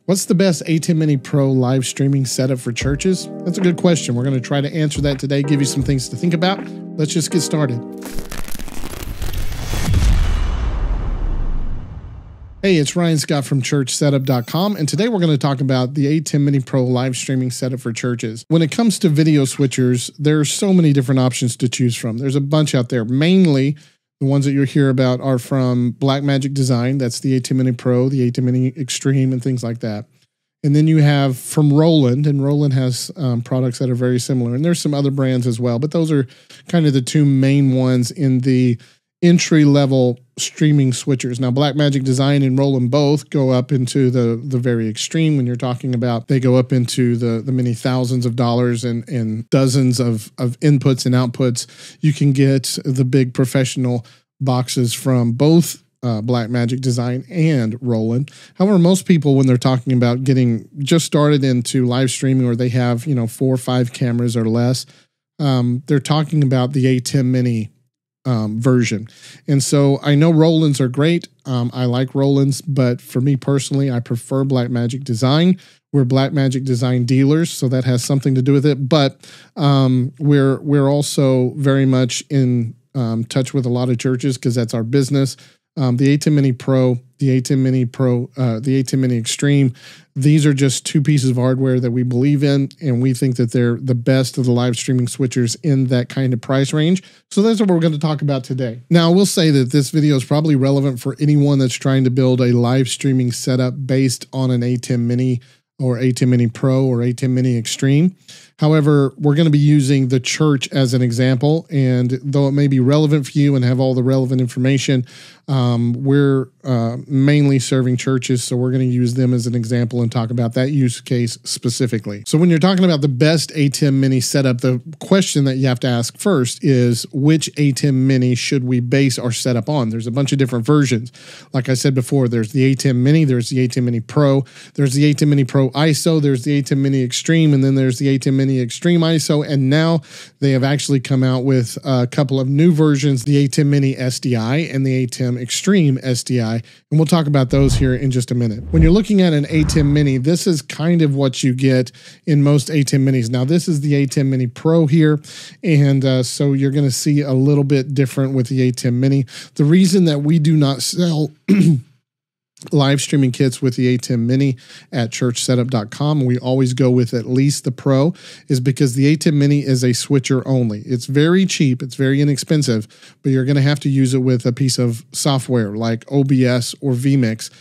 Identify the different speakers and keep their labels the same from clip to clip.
Speaker 1: What's the best ATEM Mini Pro live streaming setup for churches? That's a good question. We're going to try to answer that today, give you some things to think about. Let's just get started. Hey, it's Ryan Scott from churchsetup.com, and today we're going to talk about the ATEM Mini Pro live streaming setup for churches. When it comes to video switchers, there's so many different options to choose from. There's a bunch out there. Mainly, the ones that you'll hear about are from Blackmagic Design. That's the ATEM Mini Pro, the ATEM Mini Extreme, and things like that. And then you have from Roland, and Roland has products that are very similar. And there's some other brands as well, but those are kind of the two main ones in the entry-level streaming switchers. Now, Blackmagic Design and Roland both go up into the very extreme when you're talking about, they go up into the many thousands of dollars and dozens of inputs and outputs. You can get the big professional boxes from both Blackmagic Design and Roland. However, most people, when they're talking about getting just started into live streaming, or they have, 4 or 5 cameras or less, they're talking about the ATEM Mini version. And so I know Rolands are great. I like Rolands, but for me personally, I prefer Blackmagic Design. We're Blackmagic Design dealers, so that has something to do with it. But we're also very much in touch with a lot of churches because that's our business. The ATEM Mini Pro, the ATEM Mini Pro, the ATEM Mini Extreme, these are just two pieces of hardware that we believe in, and we think that they're the best of the live streaming switchers in that kind of price range. So that's what we're going to talk about today. Now, I will say that this video is probably relevant for anyone that's trying to build a live streaming setup based on an ATEM Mini or ATEM Mini Pro or ATEM Mini Extreme. However, we're going to be using the church as an example, and though it may be relevant for you and have all the relevant information, we're mainly serving churches, so we're going to use them as an example and talk about that use case specifically. So when you're talking about the best ATEM Mini setup, the question that you have to ask first is, which ATEM Mini should we base our setup on? There's a bunch of different versions. Like I said before, there's the ATEM Mini, there's the ATEM Mini Pro, there's the ATEM Mini Pro Iso, there's the ATEM Mini Extreme, and then there's the ATEM Mini Extreme Iso, and now they have actually come out with a couple of new versions, the ATEM Mini SDI and the ATEM Extreme SDI, and we'll talk about those here in just a minute. When you're looking at an ATEM Mini, this is kind of what you get in most ATEM Minis. Now, this is the ATEM Mini Pro here, and so you're going to see a little bit different with the ATEM Mini. The reason that we do not sell live streaming kits with the ATEM Mini at churchsetup.com, we always go with at least the Pro, is because the ATEM Mini is a switcher only. It's very cheap, it's very inexpensive, but you're going to have to use it with a piece of software like OBS or vMix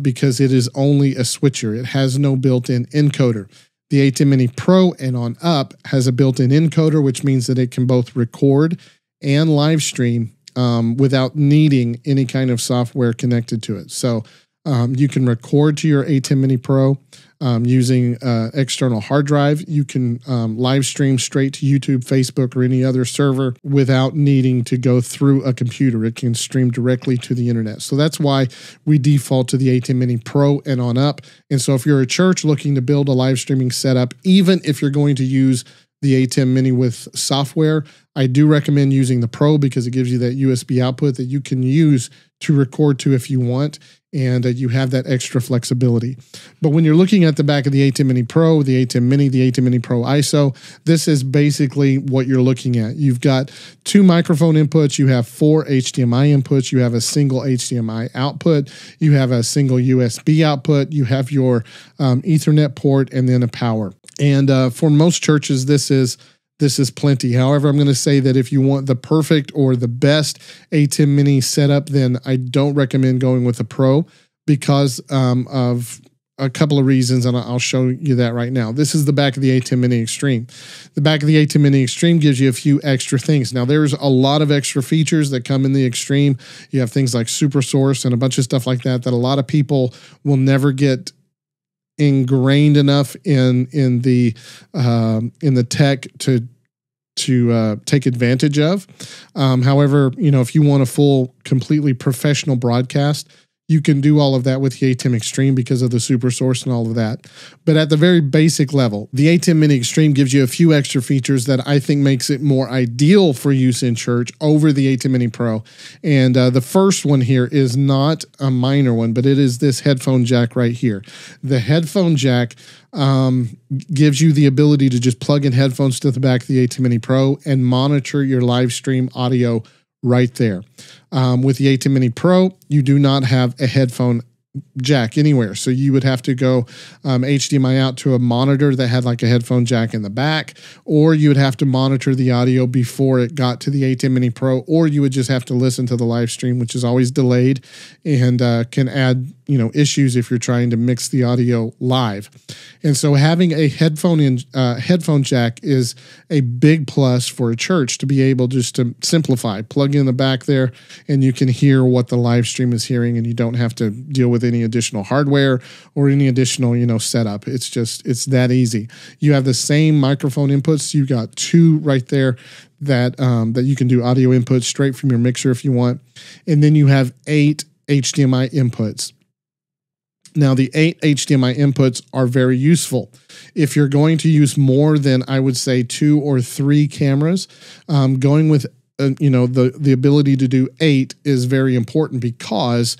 Speaker 1: because it is only a switcher. It has no built-in encoder. The ATEM Mini Pro and on up has a built-in encoder, which means that it can both record and live stream without needing any kind of software connected to it. So you can record to your ATEM Mini Pro using external hard drive. You can live stream straight to YouTube, Facebook, or any other server without needing to go through a computer. It can stream directly to the internet. So that's why we default to the ATEM Mini Pro and on up. And so if you're a church looking to build a live streaming setup, even if you're going to use the ATEM Mini with software, I do recommend using the Pro because it gives you that USB output that you can use to record to if you want, and you have that extra flexibility. But when you're looking at the back of the ATEM Mini Pro, the ATEM Mini, the ATEM Mini Pro Iso, this is basically what you're looking at. You've got 2 microphone inputs, you have 4 HDMI inputs, you have a single HDMI output, you have a single USB output, you have your Ethernet port, and then a power. And for most churches, this is plenty. However, I'm going to say that if you want the perfect or the best ATEM Mini setup, then I don't recommend going with a Pro because of a couple of reasons, and I'll show you that right now. This is the back of the ATEM Mini Extreme. The back of the ATEM Mini Extreme gives you a few extra things. Now, there's a lot of extra features that come in the Extreme. You have things like Super Source and a bunch of stuff like that a lot of people will never get ingrained enough in the tech to take advantage of. However, if you want a full, completely professional broadcast, You can do all of that with the ATEM Extreme because of the super source and all of that. But at the very basic level, the ATEM Mini Extreme gives you a few extra features that I think makes it more ideal for use in church over the ATEM Mini Pro. And the first one here is not a minor one, but it is this headphone jack right here. The headphone jack gives you the ability to just plug in headphones to the back of the ATEM Mini Pro and monitor your live stream audio right there. With the ATEM Mini Pro, you do not have a headphone jack anywhere. So you would have to go HDMI out to a monitor that had like a headphone jack in the back, or you would have to monitor the audio before it got to the ATEM Mini Pro, or you would just have to listen to the live stream, which is always delayed and can add issues if you're trying to mix the audio live. And so having a headphone jack is a big plus for a church to be able just to simplify, plug in the back there, and you can hear what the live stream is hearing, and you don't have to deal with any additional hardware or any additional setup. It's that easy. You have the same microphone inputs. You got two right there that you can do audio inputs straight from your mixer if you want, and then you have 8 HDMI inputs. Now, the 8 HDMI inputs are very useful. If you're going to use more than, I would say, 2 or 3 cameras, going with the ability to do 8 is very important, because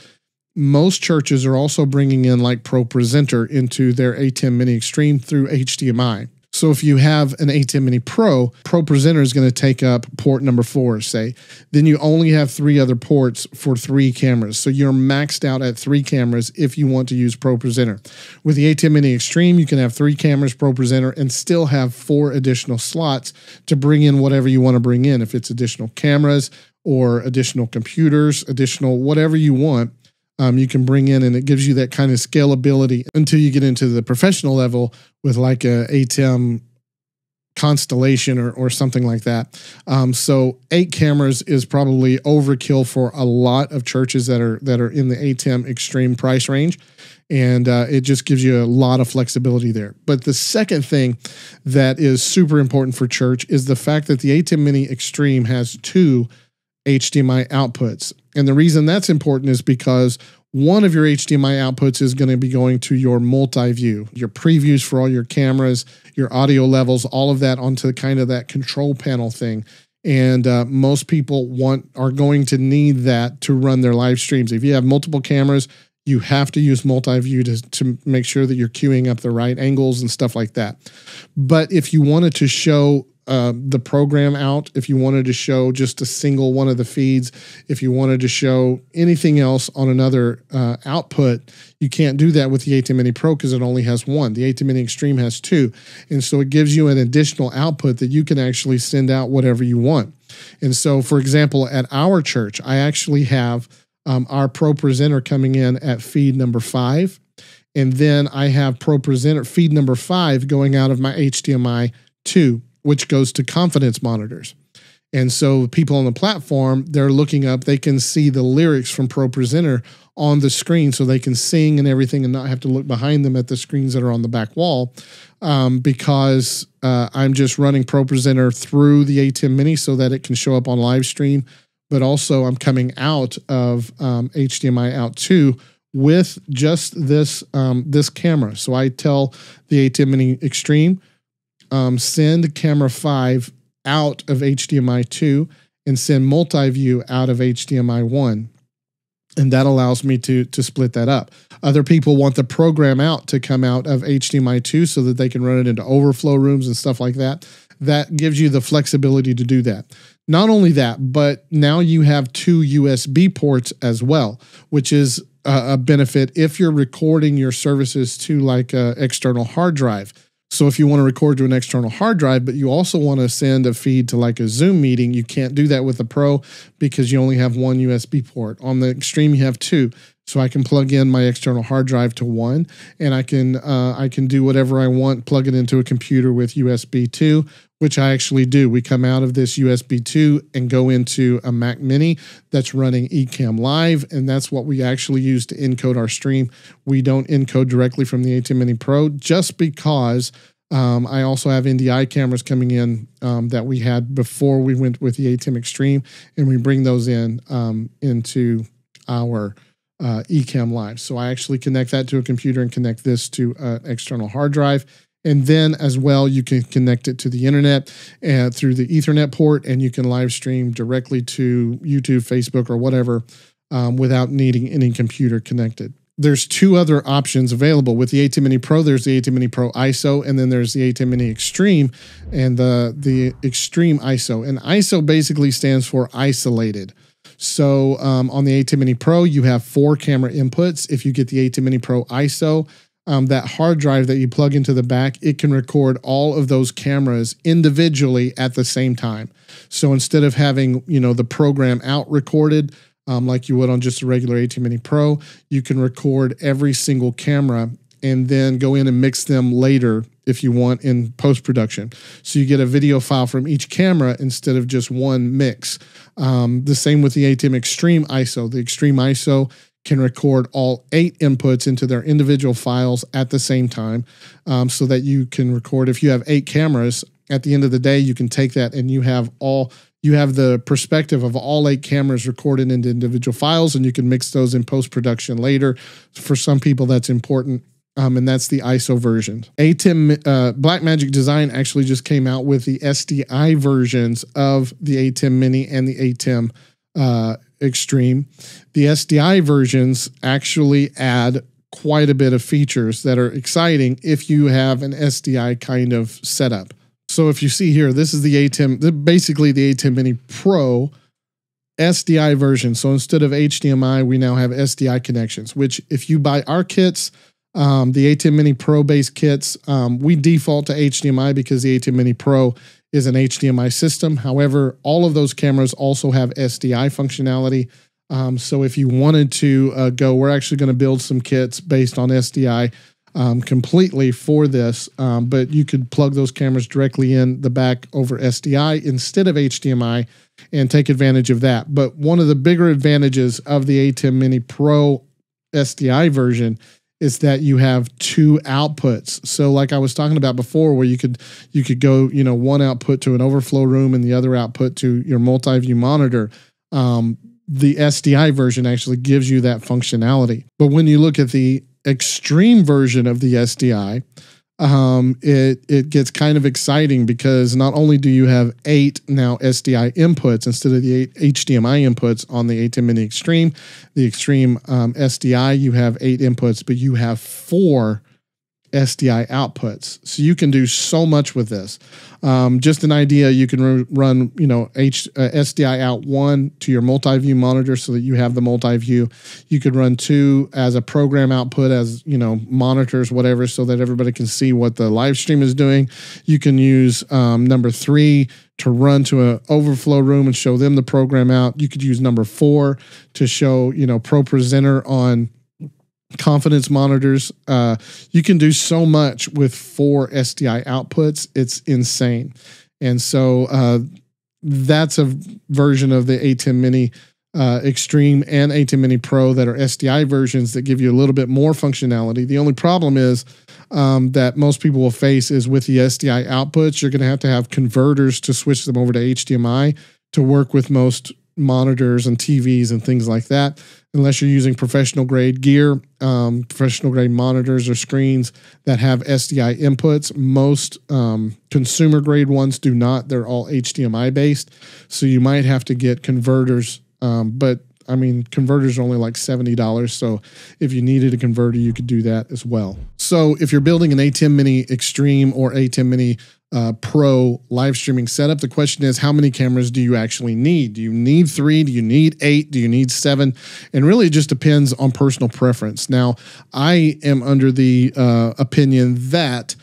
Speaker 1: most churches are also bringing in like Pro Presenter into their ATEM Mini Extreme through HDMI. So if you have an ATEM Mini Pro, Pro Presenter is going to take up port number 4, say. Then you only have 3 other ports for 3 cameras. So you're maxed out at 3 cameras if you want to use Pro Presenter. With the ATEM Mini Extreme, you can have 3 cameras, Pro Presenter, and still have 4 additional slots to bring in whatever you want to bring in. If it's additional cameras or additional computers, additional whatever you want, you can bring in, and it gives you that kind of scalability until you get into the professional level with like a ATEM Constellation or something like that. So 8 cameras is probably overkill for a lot of churches that are in the ATEM Extreme price range, and it just gives you a lot of flexibility there. But the second thing that is super important for church is the fact that the ATEM Mini Extreme has 2 HDMI outputs. And the reason that's important is because one of your HDMI outputs is going to be going to your multi-view, your previews for all your cameras, your audio levels, all of that onto kind of that control panel thing. And most people are going to need that to run their live streams. If you have multiple cameras, you have to use multi-view to make sure that you're queuing up the right angles and stuff like that. But if you wanted to show the program out, if you wanted to show just a single one of the feeds, if you wanted to show anything else on another output, you can't do that with the ATEM Mini Pro because it only has 1. The ATEM Mini Extreme has 2. And so it gives you an additional output that you can actually send out whatever you want. And so, for example, at our church, I actually have our Pro Presenter coming in at feed number 5. And then I have Pro Presenter feed number 5 going out of my HDMI 2, which goes to confidence monitors. And so people on the platform, they're looking up, they can see the lyrics from Pro Presenter on the screen, so they can sing and everything and not have to look behind them at the screens that are on the back wall, because I'm just running Pro Presenter through the ATEM Mini so that it can show up on live stream. But also I'm coming out of HDMI out 2 with just this, this camera. So I tell the ATEM Mini Extreme, send camera 5 out of HDMI 2 and send multi-view out of HDMI 1. And that allows me to split that up. Other people want the program out to come out of HDMI 2 so that they can run it into overflow rooms and stuff like that. That gives you the flexibility to do that. Not only that, but now you have 2 USB ports as well, which is a benefit if you're recording your services to like an external hard drive. So if you want to record to an external hard drive, but you also want to send a feed to like a Zoom meeting, you can't do that with the Pro because you only have 1 USB port. On the Extreme, you have 2. So I can plug in my external hard drive to 1, and I can do whatever I want, plug it into a computer with USB 2, which I actually do. We come out of this USB 2 and go into a Mac Mini that's running Ecamm Live, and that's what we actually use to encode our stream. We don't encode directly from the ATEM Mini Pro just because I also have NDI cameras coming in that we had before we went with the ATEM Extreme, and we bring those in into our Ecamm Live. So I actually connect that to a computer and connect this to an external hard drive. And then as well, you can connect it to the internet and through the Ethernet port, and you can live stream directly to YouTube, Facebook, or whatever without needing any computer connected. There's two other options available with the ATEM Mini Pro. There's the ATEM Mini Pro Iso, and then there's the ATEM Mini Extreme and the Extreme Iso. And Iso basically stands for isolated. So on the ATEM Mini Pro, you have 4 camera inputs. If you get the ATEM Mini Pro Iso, that hard drive that you plug into the back, it can record all of those cameras individually at the same time. So instead of having, the program out recorded, like you would on just a regular ATEM Mini Pro, you can record every single camera and then go in and mix them later if you want in post-production. So you get a video file from each camera instead of just one mix. The same with the ATEM Extreme Iso. The Extreme Iso can record all 8 inputs into their individual files at the same time, so that you can record, if you have 8 cameras, at the end of the day, you can take that and you have the perspective of all 8 cameras recorded into individual files, and you can mix those in post-production later. For some people, that's important. And that's the ISO version. ATEM Blackmagic Design actually just came out with the SDI versions of the ATEM Mini and the ATEM Extreme. The SDI versions actually add quite a bit of features that are exciting if you have an SDI kind of setup. So if you see here, this is the ATEM, basically the ATEM Mini Pro SDI version. So instead of HDMI, we now have SDI connections, which if you buy our kits, the ATEM Mini Pro based kits, we default to HDMI because the ATEM Mini Pro is an HDMI system. However, all of those cameras also have SDI functionality. So if you wanted to go, we're actually going to build some kits based on SDI completely for this, but you could plug those cameras directly in the back over SDI instead of HDMI and take advantage of that. But one of the bigger advantages of the ATEM Mini Pro SDI version is that you have 2 outputs. So like I was talking about before, where you could go, one output to an overflow room and the other output to your multi-view monitor. The SDI version actually gives you that functionality. But when you look at the extreme version of the SDI, it gets kind of exciting because not only do you have 8 now SDI inputs instead of the 8 HDMI inputs on the ATEM Mini Extreme, the Extreme SDI, you have 8 inputs, but you have 4 SDI outputs. So you can do so much with this. Just an idea, you can run, SDI out 1 to your multi-view monitor so that you have the multi-view. You could run 2 as a program output, as, monitors, whatever, so that everybody can see what the live stream is doing. You can use number 3 to run to an overflow room and show them the program out. You could use number 4 to show, Pro Presenter on confidence monitors. You can do so much with 4 SDI outputs. It's insane. And so that's a version of the ATEM Mini Extreme and ATEM Mini Pro that are SDI versions that give you a little bit more functionality. The only problem is that most people will face is with the SDI outputs, you're going to have converters to switch them over to HDMI to work with most monitors and TVs and things like that. Unless you're using professional grade gear, professional grade monitors or screens that have SDI inputs. Most consumer grade ones do not. They're all HDMI based. So you might have to get converters. But I mean, converters are only like $70. So if you needed a converter, you could do that as well. So if you're building an ATEM Mini Extreme or ATEM Mini Pro live streaming setup, the question is, how many cameras do you actually need? Do you need 3? Do you need 8? Do you need 7? And really, it just depends on personal preference. Now, I am under the opinion that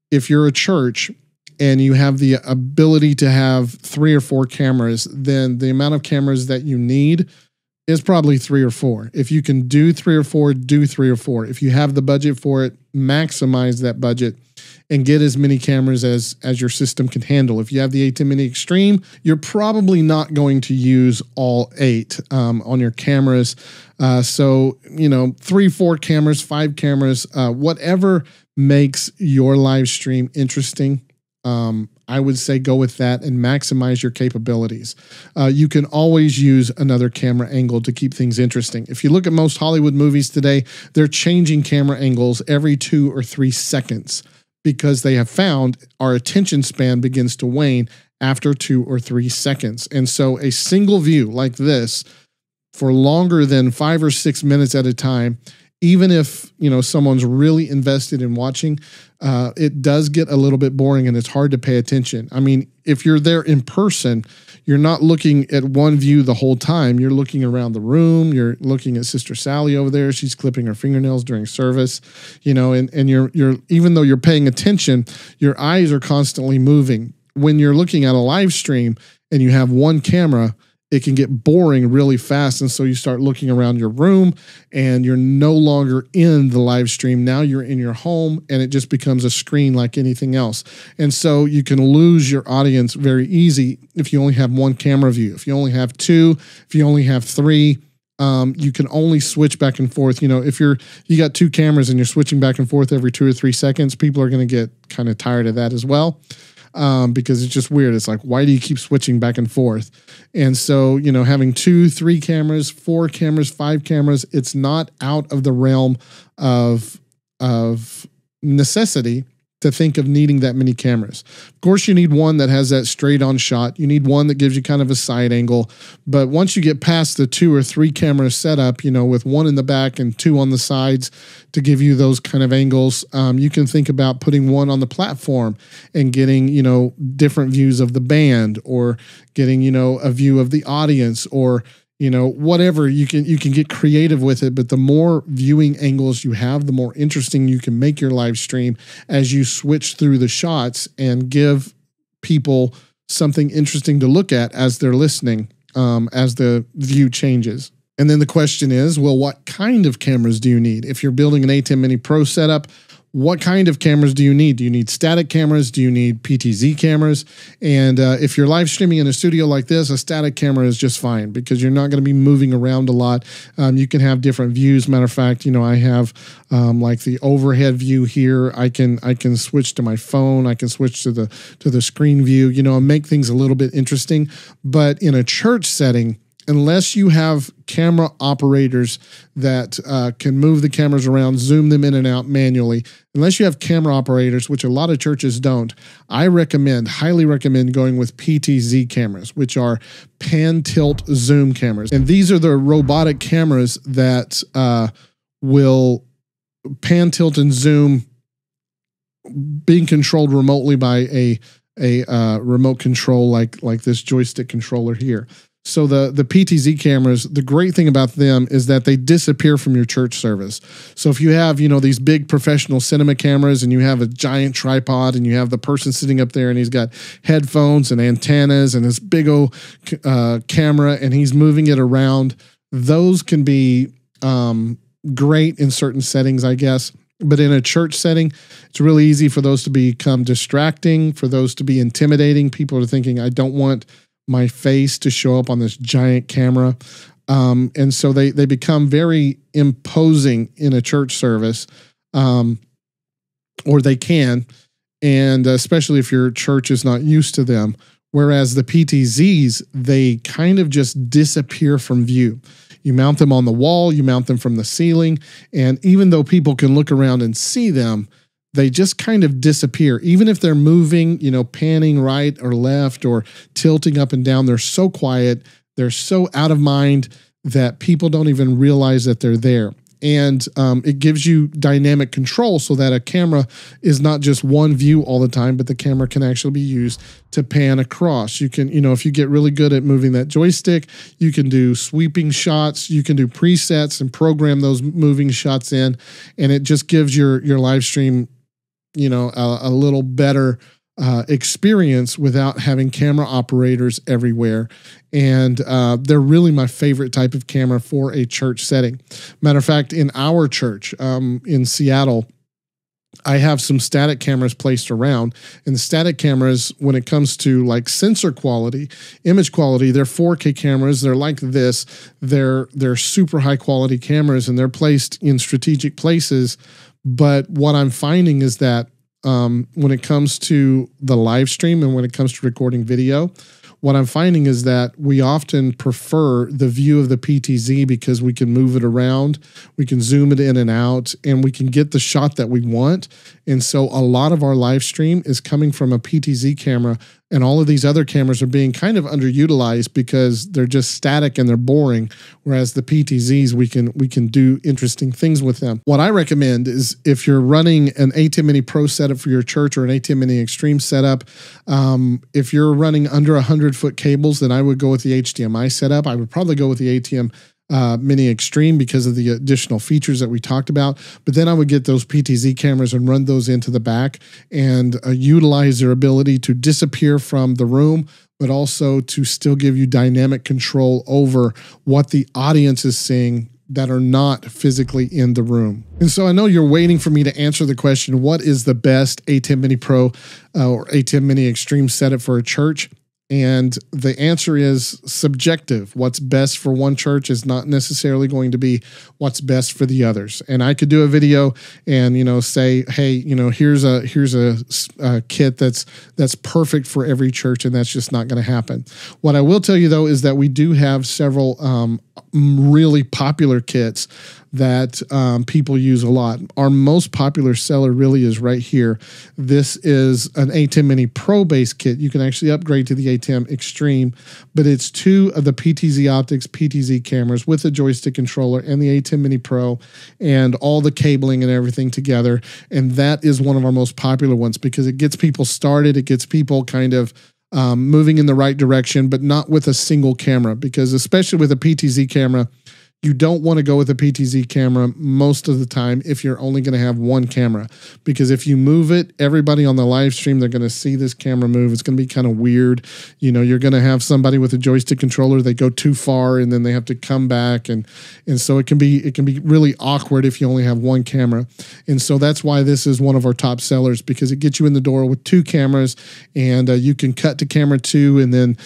Speaker 1: if you're a church and you have the ability to have 3 or 4 cameras, then the amount of cameras that you need is probably 3 or 4. If you can do 3 or 4, do 3 or 4. If you have the budget for it, maximize that budget and get as many cameras as your system can handle. If you have the ATEM Mini Extreme, you're probably not going to use all 8 on your cameras. So, 3, 4 cameras, 5 cameras, whatever makes your live stream interesting. I would say go with that and maximize your capabilities. You can always use another camera angle to keep things interesting. If you look at most Hollywood movies today, they're changing camera angles every 2 or 3 seconds because they have found our attention span begins to wane after 2 or 3 seconds. And so a single view like this for longer than 5 or 6 minutes at a time, even if, you know, someone's really invested in watching, it does get a little bit boring and it's hard to pay attention. I mean, if you're there in person, you're not looking at one view the whole time. You're looking around the room. You're looking at Sister Sally over there. She's clipping her fingernails during service, you know, and you're even though you're paying attention, your eyes are constantly moving. When you're looking at a live stream and you have one camera, it can get boring really fast. And so you start looking around your room and you're no longer in the live stream. Now you're in your home and it just becomes a screen like anything else. And so you can lose your audience very easy if you only have one camera view. If you only have 2, if you only have 3, you can only switch back and forth. You know, if you got 2 cameras and you're switching back and forth every 2 or 3 seconds, people are going to get kind of tired of that as well. Because it's just weird. It's like, why do you keep switching back and forth? And so, you know, having 2, 3 cameras, 4 cameras, 5 cameras, it's not out of the realm of necessity to think of needing that many cameras. Of course, you need one that has that straight on shot. You need one that gives you kind of a side angle. But once you get past the 2 or 3 camera setup, you know, with 1 in the back and 2 on the sides to give you those kind of angles, you can think about putting 1 on the platform and getting, you know, different views of the band, or getting, you know, a view of the audience, or, you know, whatever. You can get creative with it, but the more viewing angles you have, the more interesting you can make your live stream as you switch through the shots and give people something interesting to look at as they're listening, as the view changes. And then the question is, well, what kind of cameras do you need? If you're building an ATEM Mini Pro setup, what kind of cameras do you need? Do you need static cameras? Do you need PTZ cameras? And if you're live streaming in a studio like this, a static camera is just fine because you're not going to be moving around a lot. You can have different views. Matter of fact, you know, I have like the overhead view here. I can switch to my phone. I can switch to the screen view, you know, and make things a little bit interesting. But in a church setting, unless you have camera operators that can move the cameras around, zoom them in and out manually, unless you have camera operators, which a lot of churches don't, I highly recommend going with PTZ cameras, which are pan, tilt, zoom cameras. And these are the robotic cameras that will pan, tilt, and zoom, being controlled remotely by a remote control like this joystick controller here. So the PTZ cameras, the great thing about them is that they disappear from your church service. So if you have, you know, these big professional cinema cameras and you have a giant tripod and you have the person sitting up there and he's got headphones and antennas and this big old camera and he's moving it around, those can be great in certain settings, I guess. But in a church setting, it's really easy for those to become distracting, for those to be intimidating. People are thinking, I don't want my face to show up on this giant camera. And so they become very imposing in a church service, or they can, and especially if your church is not used to them. Whereas the PTZs, they kind of just disappear from view. You mount them on the wall, you mount them from the ceiling, and even though people can look around and see them, they just kind of disappear. Even if they're moving, you know, panning right or left or tilting up and down, they're so quiet, they're so out of mind that people don't even realize that they're there. And it gives you dynamic control so that a camera is not just one view all the time, but the camera can actually be used to pan across. You can, you know, if you get really good at moving that joystick, you can do sweeping shots, you can do presets and program those moving shots in, and it just gives your live stream, you know, a little better experience without having camera operators everywhere. And they're really my favorite type of camera for a church setting. Matter of fact, in our church in Seattle, I have some static cameras placed around, and the static cameras, when it comes to like sensor quality, image quality, they're 4K cameras. They're like this. They're super high quality cameras, and they're placed in strategic places. But what I'm finding is that when it comes to the live stream and when it comes to recording video, what I'm finding is that we often prefer the view of the PTZ because we can move it around, we can zoom it in and out, and we can get the shot that we want. And so a lot of our live stream is coming from a PTZ camera, and all of these other cameras are being kind of underutilized because they're just static and they're boring, whereas the PTZs, we can do interesting things with them. What I recommend is if you're running an ATEM Mini Pro setup for your church or an ATEM Mini Extreme setup, if you're running under 100-foot cables, then I would go with the HDMI setup. I would probably go with the ATEM Mini Extreme because of the additional features that we talked about. But then I would get those PTZ cameras and run those into the back and utilize their ability to disappear from the room, but also to still give you dynamic control over what the audience is seeing that are not physically in the room. And so I know you're waiting for me to answer the question, what is the best ATEM Mini Pro or ATEM Mini Extreme setup for a church? And the answer is subjective. What's best for one church is not necessarily going to be what's best for the others. And I could do a video and, say, hey, here's a kit that's perfect for every church, and that's just not going to happen. What I will tell you though is that we do have several really popular kits that people use a lot. Our most popular seller really is right here. This is an ATEM Mini Pro base kit. You can actually upgrade to the ATEM Extreme, but it's two of the PTZ Optics PTZ cameras with a joystick controller and the ATEM Mini Pro and all the cabling and everything together. And that is one of our most popular ones because it gets people started. It gets people kind of moving in the right direction, but not with a single camera, because especially with a PTZ camera, you don't want to go with a PTZ camera most of the time if you're only going to have one camera, because if you move it, everybody on the live stream, they're going to see this camera move. It's going to be kind of weird. You're going to have somebody with a joystick controller, they go too far and then they have to come back. And so it can be really awkward if you only have one camera. And so that's why this is one of our top sellers, because it gets you in the door with two cameras, and you can cut to camera 2 and then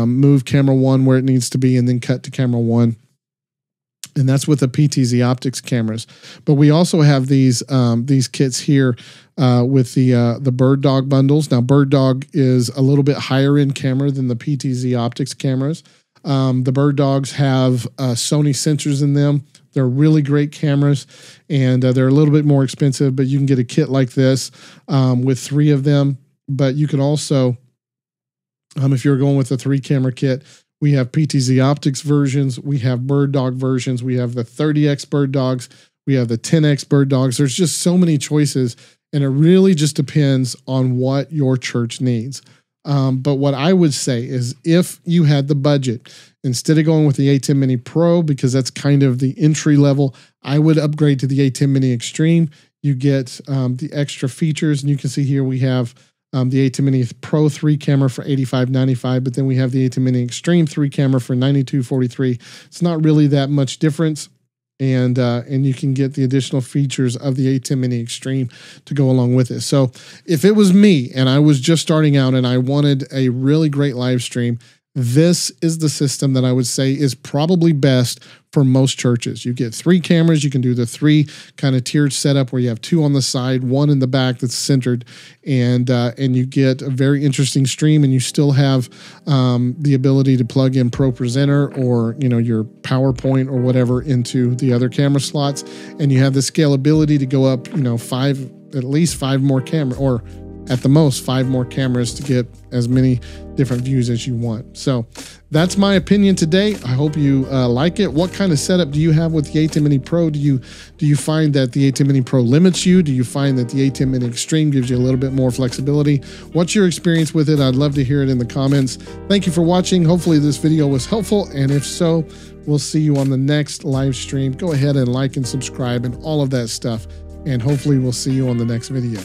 Speaker 1: move camera 1 where it needs to be and then cut to camera 1. And that's with the PTZ Optics cameras. But we also have these kits here with the Bird Dog bundles. Now, Bird Dog is a little bit higher end camera than the PTZ Optics cameras. The Bird Dogs have Sony sensors in them. They're really great cameras, and they're a little bit more expensive, but you can get a kit like this with 3 of them. But you can also, if you're going with a 3-camera kit, we have PTZ Optics versions, we have Bird Dog versions, we have the 30X Bird Dogs, we have the 10X Bird Dogs. There's just so many choices, and it really just depends on what your church needs. But what I would say is if you had the budget, instead of going with the ATEM Mini Pro, because that's kind of the entry level, I would upgrade to the ATEM Mini Extreme. You get the extra features, and you can see here we have the ATEM Mini Pro 3 camera for $85.95, but then we have the ATEM Mini Extreme 3 camera for $92.43. It's not really that much difference, and you can get the additional features of the ATEM Mini Extreme to go along with it. So if it was me and I was just starting out and I wanted a really great live stream, this is the system that I would say is probably best for most churches. You get 3 cameras. You can do the 3 kind of tiered setup where you have 2 on the side, 1 in the back that's centered, and you get a very interesting stream, and you still have the ability to plug in Pro Presenter or your PowerPoint or whatever into the other camera slots, and you have the scalability to go up at least 5 more cameras, or at the most 5 more cameras to get as many different views as you want. So that's my opinion today. I hope you like it. What kind of setup do you have with the ATEM Mini Pro? Do you find that the ATEM Mini Pro limits you? Do you find that the ATEM Mini Extreme gives you a little bit more flexibility? What's your experience with it? I'd love to hear it in the comments. Thank you for watching. Hopefully this video was helpful, and if so, we'll see you on the next live stream. Go ahead and like and subscribe and all of that stuff, and hopefully we'll see you on the next video.